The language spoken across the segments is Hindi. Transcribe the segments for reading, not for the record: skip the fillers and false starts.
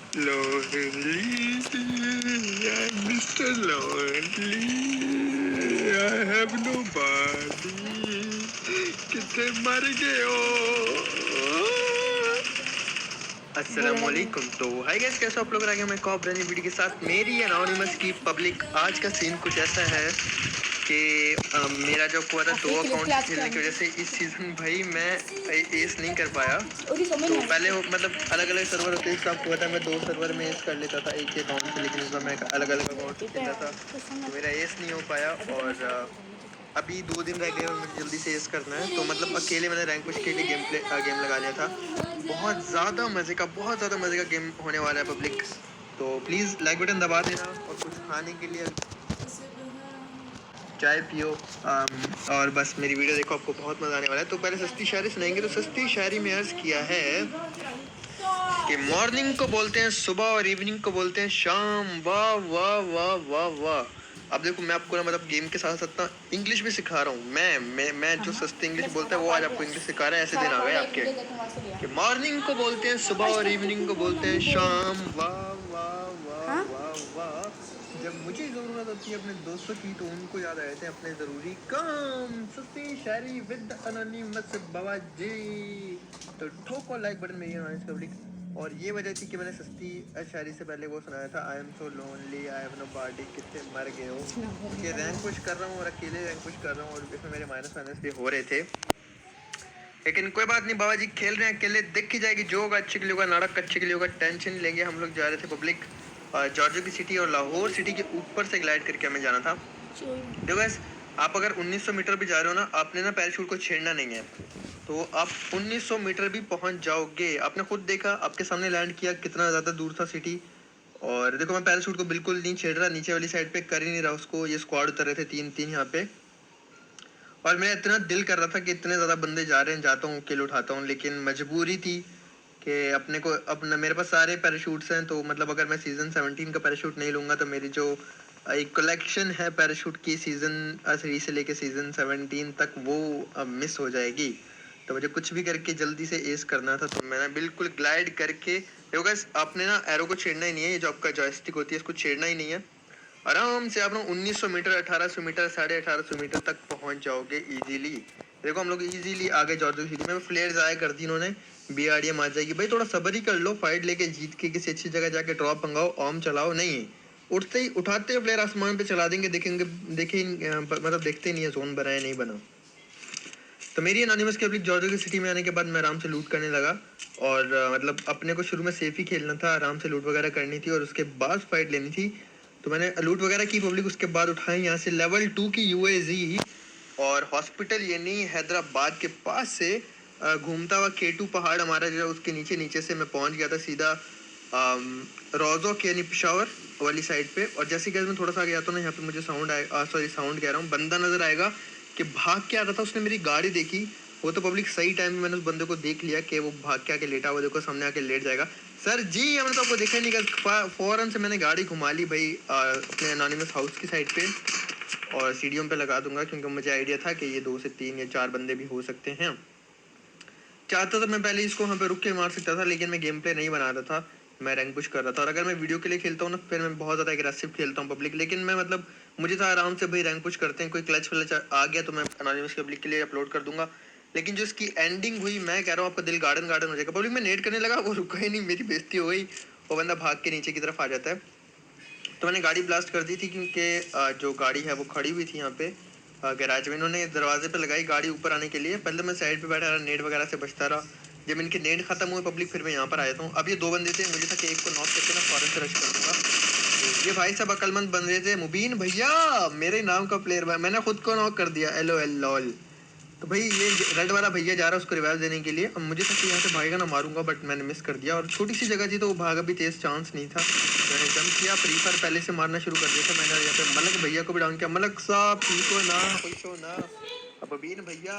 Lonely, I'm Mr. Lonely, I have nobody. कितने मर गए हो? अस्सलामुअलैकुम। तो हाय गाइस, कैसे आप लोग? आ गए मैं कॉप ब्रांड वीडियो के साथ। मेरी एनोनिमस की पब्लिक आज का सीन कुछ ऐसा है कि मेरा जो हुआ था 2 अकाउंट खेलने की वजह से इस सीजन भाई मैं एस नहीं कर पाया। तो पहले मतलब अलग अलग सर्वर होते हैं, हुआ था मैं 2 सर्वर में एस कर लेता था एक ही अकाउंट से, लेकिन इस बार मैं अलग अलग अकाउंट से खेलता था तो मेरा एस नहीं हो पाया। और अभी 2 दिन रह गए और मुझे जल्दी से एस करना है। तो मतलब अकेले मैंने रैंक पुश के लिए गेम लगा लिया था। बहुत ज़्यादा मज़े का गेम होने वाला है पब्लिक। तो प्लीज़ लाइक बटन दबा देना और कुछ खाने के लिए चाय पियो। और बस मेरी वीडियो देखो, आपको बहुत मज़ा आने वाला है। तो पहले सस्ती शायरी सुनाएंगे। तो सस्ती शायरी में अर्ज़ किया है कि मॉर्निंग को बोलते हैं सुबह और इवनिंग को बोलते हैं शाम। वाह वाह वाह वाह वाह। अब देखो, मैं आपको ना मतलब गेम के साथ साथ ना इंग्लिश भी सिखा रहा हूँ। मैं जो सस्ती इंग्लिश बोलता है वो आज आपको इंग्लिश सिखा रहा है। ऐसे दिन आ गए आपके कि मॉर्निंग को बोलते हैं सुबह और इवनिंग को बोलते हैं शाम। वाह वाह वाह वाह वाह। जब मुझे ज़रूरत होती है अपने दोस्तों की तो उनको याद आ जाते हैं अपने ज़रूरी काम। सस्ती शायरी विद अनोनिमस बाबा जी। तो ठोको लाइक बटन मेरी नॉइस पब्लिक। और ये वजह थी कि मैंने सस्ती शायरी से पहले वो सुनाया था, I am so lonely I have nobody, कितने मर गए हो। ये रैंक पुश कर रहा हूँ और अकेले रैंक पुश कर रहा हूँ और इसमें मेरे माइनस भी हो रहे थे। लेकिन कोई बात नहीं, बाबा जी खेल रहे हैं अकेले, देख ही जाएगी। जो होगा अच्छे के लिए होगा, नाटक अच्छे के लिए होगा, टेंशन नहीं लेंगे। हम लोग जा रहे थे पब्लिक जॉर्जिया की सिटी और लाहौर सिटी के ऊपर से ग्लाइड करके हमें जाना था। देखो गाइस, आप अगर 1900 मीटर भी जा रहे हो ना, आपने ना पैराशूट को छेड़ना नहीं है। तो आप 1900 मीटर भी पहुंच जाओगे। आपने खुद देखा, आपके सामने लैंड किया, कितना ज़्यादा दूर था सिटी। और देखो, मैं पैराशूट को बिल्कुल नहीं छेड़ रहा, नीचे वाली साइड पे कर ही नहीं रहा उसको। ये स्क्वाड उतर रहे थे 3-3 यहाँ पे। और मेरा इतना दिल कर रहा था कि इतने ज़्यादा बंदे जा रहे हैं, जाता हूँ किल उठाता हूँ, लेकिन मजबूरी थी कि अपने को अपना मेरे पास सारे पैराशूट्स हैं। तो मतलब अगर मैं सीज़न 17 का पैराशूट नहीं लूँगा तो मेरी जो एक कलेक्शन है पैराशूट की सीज़न 3 से लेके सीज़न 17 तक वो मिस हो जाएगी। तो मुझे कुछ भी करके जल्दी से एस करना था। तो मैंने बिल्कुल ग्लाइड करके, देखो गाइस, आपने ना एरो को छेड़ना ही नहीं है। ये जो आपका जॉयस्टिक होती है इसको छेड़ना ही नहीं है। आराम से आप ना 1900 मीटर 1800 मीटर 1850 मीटर तक पहुंच जाओगे इजीली। देखो हम लोग इजीली आगे जॉर्जिया सिटी में फ्लेयर ज़ाया कर दी इन्होंने। बीआरडीएम आ जाएगी भाई, थोड़ा सब्र ही कर लो। फाइट लेके जीत के किसी अच्छी जगह जाके ड्रॉप मंगाओ, ऑम चलाओ। नहीं, उठते ही उठाते हुए फ्लेयर आसमान पे चला देंगे, देखेंगे देखेंगे मतलब देखते नहीं है जोन बना है नहीं बना। तो मेरी एनोनिमस के पब्लिक जॉर्जिया की सिटी में आने के बाद मैं आराम से लूट करने लगा। और मतलब अपने को शुरू में सेफ ही खेलना था, आराम से लूट वगैरह करनी थी और उसके बाद फाइट लेनी थी। तो मैंने लूट वगैरह की पब्लिक, उसके बाद उठाई यहाँ से लेवल 2 की यूएजी और हॉस्पिटल यानी हैदराबाद के पास से घूमता हुआ K2 पहाड़ हमारा जो उसके नीचे नीचे से मैं पहुंच गया था सीधा रोजोक यानी पिशावर वाली साइड पे। और जैसे कि मैं थोड़ा सा गया तो ना यहाँ पे मुझे साउंड आएगा, सॉरी साउंड कह रहा हूँ, बंदा नजर आएगा कि भाग के आ रहा था। उसने मेरी गाड़ी देखी, वो तो पब्लिक सही टाइम में मैंने उस बंदे को देख लिया कि वो भाग के आके लेटा हुआ, देखो सामने आके लेट जाएगा। सर जी, हमने तो आपको देखा ही नहीं। फौरन से मैंने गाड़ी घुमा ली भाई अपने एनोनिमस हाउस की साइड पे और सीढ़ियों पे लगा दूंगा, क्योंकि मुझे आइडिया था कि ये 2 से 3 या 4 बंदे भी हो सकते हैं। चाहता तो मैं पहले इसको वहाँ पे रुक के मार सकता था, लेकिन मैं गेम प्ले नहीं बना रहा था, मैं रैंक पुश कर रहा था। और अगर मैं वीडियो के लिए खेलता हूँ ना, फिर मैं बहुत ज़्यादा एग्रेसिव खेलता हूँ पब्लिक। लेकिन मैं मतलब मुझे तो आराम से भाई रैंक पुश करते हैं, कोई क्लच व्लच आ गया तो मैं एनोनिमस पब्लिक के लिए अपलोड कर दूंगा। लेकिन जो इसकी एंडिंग हुई, मैं कह रहा हूँ आपका दिल गार्डन गार्डन हो जाएगा। पब्लिक में नेट करने लगा, वो रुका ही नहीं, मेरी बेइज्जती हो गई। वो बंदा भाग के नीचे की तरफ आ जाता है। तो मैंने गाड़ी ब्लास्ट कर दी थी, क्योंकि जो गाड़ी है वो खड़ी हुई थी यहाँ पे गैराज में। इन्होंने दरवाजे पे लगाई गाड़ी ऊपर आने के लिए। पहले मैं साइड पे बैठा रहा, नेट वगैरह से बचता रहा। जब इनके नेट खत्म हुए पब्लिक, फिर मैं यहाँ पर आया था। अब ये 2 बंदे थे, मुझे था कि एक को नॉक करके ना फौरन से रश कर दूंगा। तो ये भाई सब अकलमंद बन रहे थे। मुबीन भैया मेरे नाम का प्लेयर, मैंने खुद को नॉक कर दिया। एलो एल। तो भाई ये रेड वाला भैया जा रहा है उसको रिवाइव देने के लिए। अब मुझे था कि यहाँ से भागेगा ना, मारूंगा, बट मैंने मिस कर दिया। और छोटी सी जगह थी तो वो भागा भी तेज चांस नहीं था। मैंने जंप किया, फ्री फायर पहले से मारना शुरू कर दिया था। मैंने यहाँ पे मलक भैया को भी डाउन किया। मलक साहब ठीक हो ना, खुश हो ना? अब अबीन भैया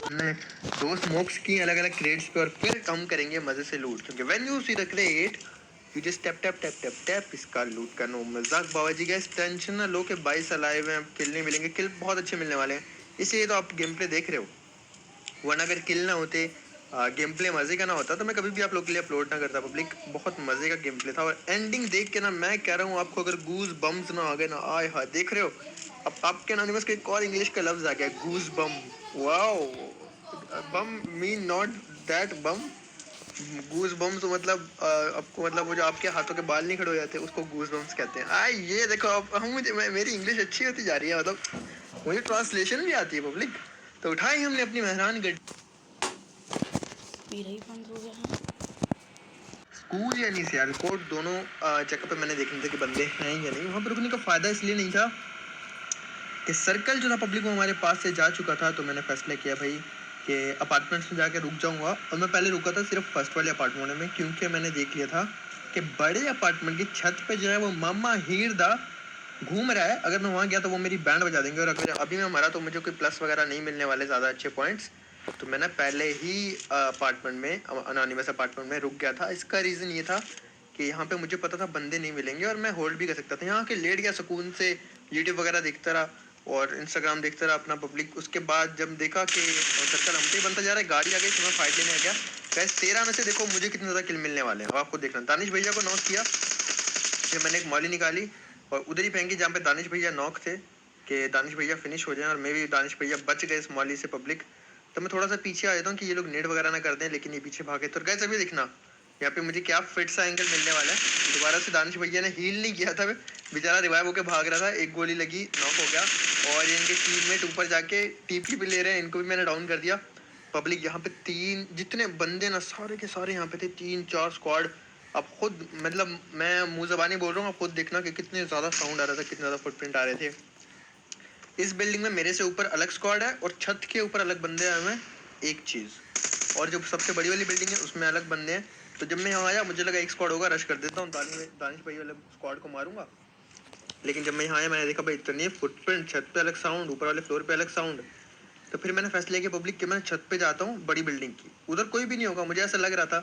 हमने 2 स्मोक्स की अलग अलग क्रेट्स पे, और फिर हम करेंगे मजे से लूट, क्योंकि when you see the crate you just tap tap tap tap tap. इसका लूट का नो मजाक। बाबा जी गैस टेंशन ना लो कि 22 अलाइव हैं, किल नहीं मिलेंगे। किल बहुत अच्छे मिलने वाले हैं, इसलिए तो आप गेम प्ले देख रहे हो। वरना अगर किल ना होते गेम प्ले मजे का ना होता तो मैं कभी भी आप लोग के लिए अपलोड ना करता पब्लिक। बहुत मजे का गेम प्ले था और एंडिंग देख के ना मैं कह रहा हूँ आपको, अगर गूज बम्स ना आ गए ना, आए हाय देख रहे हो अब आपके एनोनिमस के एक और इंग्लिश का लफ्ज आ गया, goose bomb. Wow, bomb mean not that bomb, goose bombs मतलब आपको मतलब वो जो आपके हाथों के बाल नहीं खड़े हो जाते उसको गूज बम्स कहते हैं। ये देखो अब हम मुझे मेरी इंग्लिश अच्छी होती जा रही है, मतलब मुझे ट्रांसलेशन भी आती है पब्लिक। तो उठाई हमने अपनी मेहरान गड्डी, मेरा ही बंद हो गया है। स्कूल या नहीं सियालकोट दोनों जगह पे मैंने देखने थे कि बंदे हैं या नहीं। वहाँ पर रुकने का फ़ायदा इसलिए नहीं था कि सर्कल जो था पब्लिक वो हमारे पास से जा चुका था। तो मैंने फैसला किया भाई कि अपार्टमेंट्स में जाके रुक जाऊँगा। और मैं पहले रुका था सिर्फ फर्स्ट वाले अपार्टमेंट में, क्योंकि मैंने देख लिया था कि बड़े अपार्टमेंट की छत पे जो है वो मामा हीरदा घूम रहा है। अगर मैं वहाँ गया तो वो मेरी बैंड बजा देंगे, और अगर अभी मैं मरा तो मुझे कोई प्लस वगैरह नहीं मिलने वाले ज़्यादा अच्छे पॉइंट्स। तो मैंने पहले ही अपार्टमेंट में, अनोनिमस अपार्टमेंट में रुक गया था। इसका रीज़न ये था कि यहाँ पे मुझे पता था बंदे नहीं मिलेंगे और मैं होल्ड भी कर सकता था। यहाँ के लेट गया सुकून से, यूट्यूब वगैरह देखता रहा और इंस्टाग्राम देखता रहा अपना पब्लिक। उसके बाद जब देखा कि सर्कल हम पे ही बनता जा रहा है, गाड़ी आ गई तो मैं फाइट लेने आ गया। गैस 13 में से देखो मुझे कितने ज़्यादा किल मिलने वाले हैं, आपको देखना। दानिश भैया को नॉक किया, फिर मैंने एक मॉली निकाली और उधर ही फेंकी जहाँ पे दानिश भैया नॉक थे, कि दानिश भैया फिनिश हो जाएं। और मैं भी, दानिश भैया बच गए इस मॉली से पब्लिक। तो मैं थोड़ा सा पीछे आ जाता हूँ कि ये लोग नेट वगैरह ना कर दें, लेकिन ये पीछे भागे। तो गैस अभी दिखना यहाँ पे मुझे क्या फिट सा एंगल मिलने वाला है। दोबारा से दानिश भैया ने हील नहीं किया था, बेचारा रिवाइव होकर भाग रहा था, एक गोली लगी, नॉक हो गया। और ये इनके टीममेट ऊपर जाके टीपी भी ले रहे हैं, इनको भी मैंने डाउन कर दिया पब्लिक। यहाँ पे 3 जितने बंदे ना सारे के सारे यहाँ पे थे, 3-4 स्क्वाड। आप खुद मतलब मैं मुंह ज़बानी बोल रहा हूँ, आप खुद देखना कि कितने ज़्यादा साउंड आ रहा था, कितने ज़्यादा फुटप्रिंट आ रहे थे। इस बिल्डिंग में मेरे से ऊपर अलग स्क्वाड है और छत के ऊपर अलग बंदे आए हुए हैं, एक चीज़। और जो सबसे बड़ी वाली बिल्डिंग है उसमें अलग बंदे हैं। तो जब मैं यहाँ आया मुझे लगा एक स्क्वाड होगा, रश कर देता हूँ, दानिश भाई वाले स्क्वाड को मारूंगा। लेकिन जब मैं यहाँ आया मैंने देखा भाई इतने फुटप्रिंट, छत पे अलग साउंड, ऊपर वाले फ्लोर पे अलग साउंड। तो फिर मैंने फैसला किया पब्लिक कि मैं छत पे जाता हूँ बड़ी बिल्डिंग की, उधर कोई भी नहीं होगा। मुझे ऐसा लग रहा था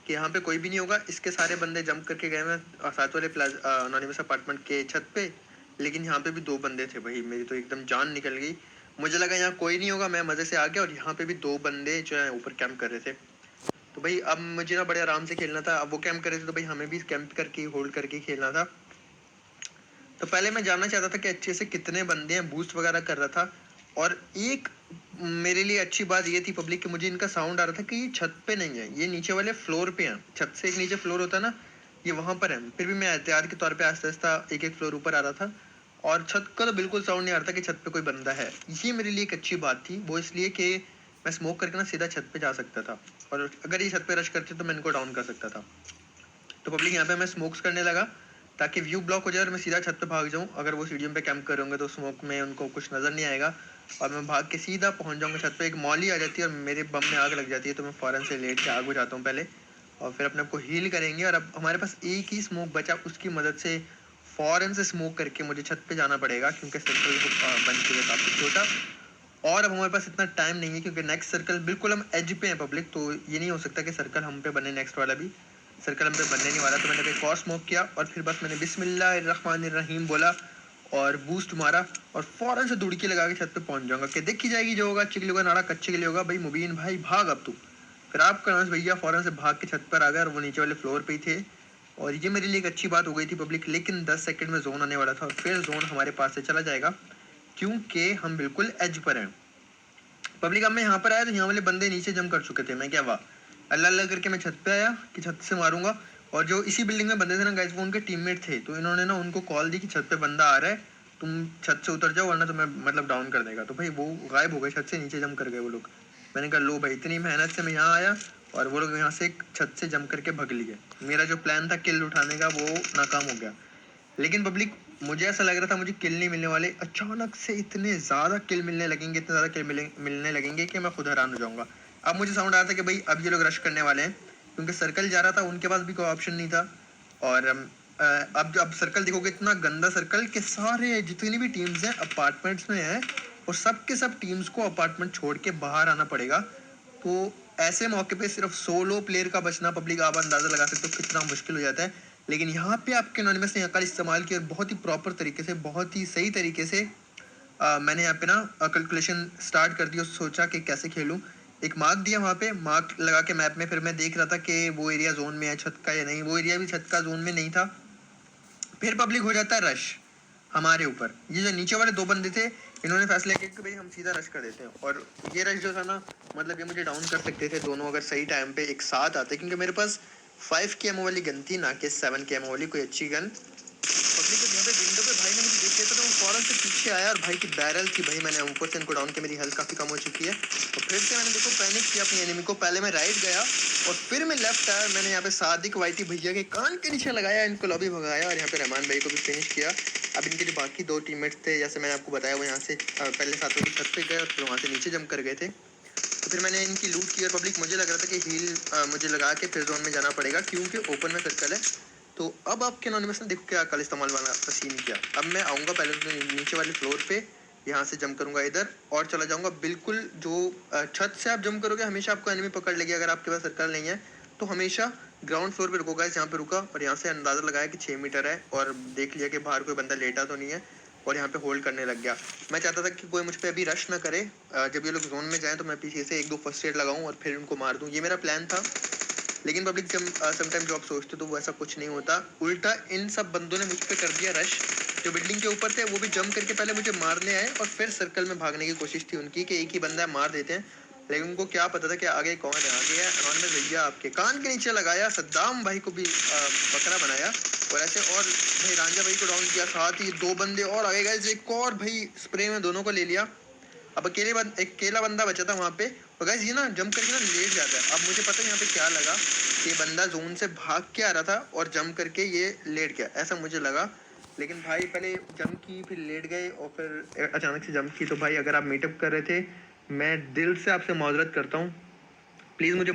कि यहाँ पे कोई भी नहीं होगा। इसके सारे बंदे जंप करके गए मैं साथ वाले अनोनिमस अपार्टमेंट के छत पे, लेकिन यहाँ पे भी 2 बंदे थे भाई। मेरी तो एकदम जान निकल गई, मुझे लगा यहाँ कोई नहीं होगा, मैं मज़े से आ गया। और यहाँ पे भी 2 बंदे जो है ऊपर कैंप कर रहे थे। तो भाई अब मुझे ना बड़े आराम से खेलना था। अब वो कैंप कर रहे थे तो भाई हमें भी कैंप करके होल्ड करके खेलना था। तो पहले मैं जानना चाहता था कि अच्छे से कितने बंदे हैं, बूस्ट वगैरह कर रहा था। और एक मेरे लिए अच्छी बात ये थी पब्लिक कि मुझे इनका साउंड आ रहा था कि ये छत पे नहीं है, ये नीचे वाले फ्लोर पे हैं। छत से एक नीचे फ्लोर होता है ना, ये वहाँ पर है। फिर भी मैं एहतियात के तौर पे आस्ते आस्ते एक एक फ्लोर ऊपर आ रहा था और छत का तो बिल्कुल साउंड नहीं आ रहा था कि छत पे कोई बंदा है। ये मेरे लिए एक अच्छी बात थी, वो इसलिए कि मैं स्मोक करके ना सीधा छत पे जा सकता था और अगर ये छत पे रश करते तो मैं इनको डाउन कर सकता था। तो पब्लिक यहाँ पे मैं स्मोक्स करने लगा ताकि व्यू ब्लॉक हो जाए और मैं सीधा छत पे भाग जाऊँ। अगर वो सीढ़ियों पे कैंप करेंगे तो स्मोक में उनको कुछ नज़र नहीं आएगा और मैं भाग के सीधा पहुँच जाऊँगा छत पे। एक मॉली आ जाती है और मेरे बम में आग लग जाती है, तो मैं फ़ौरन से लेट के आग बुझाता हूँ पहले और फिर अपने आप को हील करेंगे। और अब हमारे पास एक ही स्मोक बचा, उसकी मदद से फ़ौरन से स्मोक करके मुझे छत पे जाना पड़ेगा, क्योंकि सर्कल बन चुका है काफ़ी छोटा। और अब हमारे पास इतना टाइम नहीं है क्योंकि नेक्स्ट सर्कल बिल्कुल हम एज पे हैं पब्लिक। तो ये नहीं हो सकता कि सर्कल हम पे बने, नेक्स्ट वाला भी सर्कल हम पे बनने नहीं वाला। तो मैंने एक और स्मोक किया और फिर बस मैंने बिस्मिल्लाहिर्रहमानिर्रहीम बोला और बूस्ट मारा और फौरन से दुड़की लगा के छत पे पहुंच जाऊंगा कि देखी जाएगी जो होगा, चिकली होगा नाड़ा कच्चे के लिए होगा। भाई मुबीन भाई भाग अब तू। फिर आपका नाम भैया फौरन से भाग के छत पर आ गया और वो नीचे वाले फ्लोर पे ही थे। और ये मेरे लिए एक अच्छी बात हो गई थी पब्लिक, लेकिन 10 सेकंड में जोन आने वाला था और फिर जोन हमारे पास से चला जाएगा क्योंकि हम बिल्कुल एज पर हैं पब्लिक। अब मैं यहाँ पर आया तो यहाँ वाले बंदे नीचे जम कर चुके थे। मैं क्या हुआ, अल्लाह अल्लाह करके मैं छत पे आया कि छत से मारूंगा। और जो इसी बिल्डिंग में बंदे थे ना गाइस, वो उनके टीममेट थे। तो इन्होंने ना उनको कॉल दी कि छत पे बंदा आ रहा है, तुम छत से उतर जाओ वरना तुम्हें मतलब डाउन कर देगा। तो भाई वो गायब हो गए, छत से नीचे जम कर गए वो लोग। मैंने कहा लो भाई, इतनी मेहनत से मैं यहाँ आया और वो लोग यहाँ से छत से जम करके भग लिए। मेरा जो प्लान था किल उठाने का वो नाकाम हो गया। लेकिन पब्लिक मुझे ऐसा लग रहा था मुझे किल नहीं मिलने वाले, अचानक से इतने ज़्यादा किल मिलने लगेंगे, इतने ज़्यादा किल मिलने लगेंगे कि मैं खुद हैरान हो जाऊंगा। अब मुझे साउंड आया था कि भाई अब ये लोग रश करने वाले हैं, क्योंकि सर्कल जा रहा था, उनके पास भी कोई ऑप्शन नहीं था। और अब सर्कल देखोगे इतना गंदा सर्कल कि सारे जितनी भी टीम्स हैं अपार्टमेंट्स में हैं और सब के सब टीम्स को अपार्टमेंट छोड़ के बाहर आना पड़ेगा। तो ऐसे मौके पे सिर्फ सोलो प्लेयर का बचना पब्लिक आप अंदाज़ा लगा सकते हो कितना मुश्किल हो जाता है। लेकिन यहाँ पे आपके एनोनिमस ने अकल इस्तेमाल की और बहुत ही प्रॉपर तरीके से, बहुत ही सही तरीके से मैंने यहाँ पे ना कैलकुलेशन स्टार्ट कर दी और सोचा कि कैसे खेलूँ। एक मार्क दिया वहाँ पे, मार्क लगा के मैप में, फिर मैं देख रहा था कि वो एरिया जोन में है छत का या नहीं, वो एरिया भी छत का जोन में नहीं था। फिर पब्लिक हो जाता है रश हमारे ऊपर। ये जो नीचे वाले 2 बंदे थे, इन्होंने फैसला किया कि भाई हम सीधा रश कर देते हैं, और ये रश जो था ना, मतलब ये मुझे डाउन कर सकते थे दोनों अगर सही टाइम पे एक साथ आते, क्योंकि मेरे पास 5 की एमओ वाली गन थी, ना कि 7 की एमओ वाली कोई अच्छी गन। पब्लिक को यहाँ पे विंडो पे भाई ने मुझे देख लिया था, तो मैं फौरन से पीछे आया, और भाई की बैरल थी भाई, मैंने ऊपर से इनको डाउन किया, मेरी हेल्थ काफ़ी कम हो चुकी है, और फिर से मैंने देखो पैनिक किया अपनी एनिमी को। पहले मैं राइट गया और फिर मैं लेफ्ट आया, मैंने यहाँ पे सादिक वाइटी भैया के कान के नीचे लगाया, इनको लॉबी भगाया, और यहाँ पे रहमान भाई को भी फिनिश किया। अब इनके जो बाकी 2 टीममेट्स थे, जैसे मैंने आपको बताया, वो यहाँ से पहले 7 की छत पे गए और फिर वहाँ से नीचे जंप कर गए थे। तो फिर मैंने इनकी लूट की, और पब्लिक मुझे लग रहा था कि हील मुझे लगा के फिर जोन में जाना पड़ेगा, क्योंकि ओपन में सर्कल है। तो अब आपके एनोनिमस ने देखो क्या कल इस्तेमाल वाला सीन किया। अब मैं आऊँगा पहले तो नीचे वाले फ्लोर पे, यहाँ से जंप करूँगा इधर और चला जाऊँगा बिल्कुल जो छत से आप जंप करोगे हमेशा आपको एनिमी पकड़ लेगी, अगर आपके पास सर्कल नहीं है तो हमेशा ग्राउंड फ्लोर पे रुको गाइस। यहाँ पे रुका और यहाँ से अंदाज़ा लगाया कि 6 मीटर है, और देख लिया कि बाहर कोई बंदा लेटा तो नहीं है, और यहाँ पे होल्ड करने लग गया। मैं चाहता था कि कोई मुझ पे अभी रश ना करे, जब ये लोग जोन में जाएं तो मैं पीछे से 1-2 फर्स्ट एड लगाऊं और फिर उनको मार दूं, ये मेरा प्लान था। लेकिन पब्लिक जब समटाइम जो आप सोचते हो तो वो ऐसा कुछ नहीं होता, उल्टा इन सब बंदों ने मुझ पे कर दिया रश। जो बिल्डिंग के ऊपर थे वो भी जंप करके पहले मुझे मारने आए, और फिर सर्कल में भागने की कोशिश थी उनकी कि एक ही बंदा मार देते हैं, लेकिन उनको क्या पता था कि आगे कौन है। आगे है अनोनिमस भैया, आपके कान के नीचे लगाया, सद्दाम भाई को भी बकरा बनाया, और ऐसे और भाई रांझा भाई को डाउन किया, साथ ही 2 बंदे और आगे गए, एक और भाई स्प्रे में दोनों को ले लिया। अब एक अकेला बंदा बचा था वहाँ पे, और गाइस ये ना जंप करके ना लेट जाता है। अब मुझे पता है यहाँ पे क्या लगा, कि ये बंदा जोन से भाग के आ रहा था और जंप करके ये लेट गया, ऐसा मुझे लगा। लेकिन भाई पहले जंप की, फिर लेट गए, और फिर अचानक से जंप की। तो भाई अगर आप मीटअप कर रहे थे, मैं दिल से आपसे माजरत करता हूँ, प्लीज़ मुझे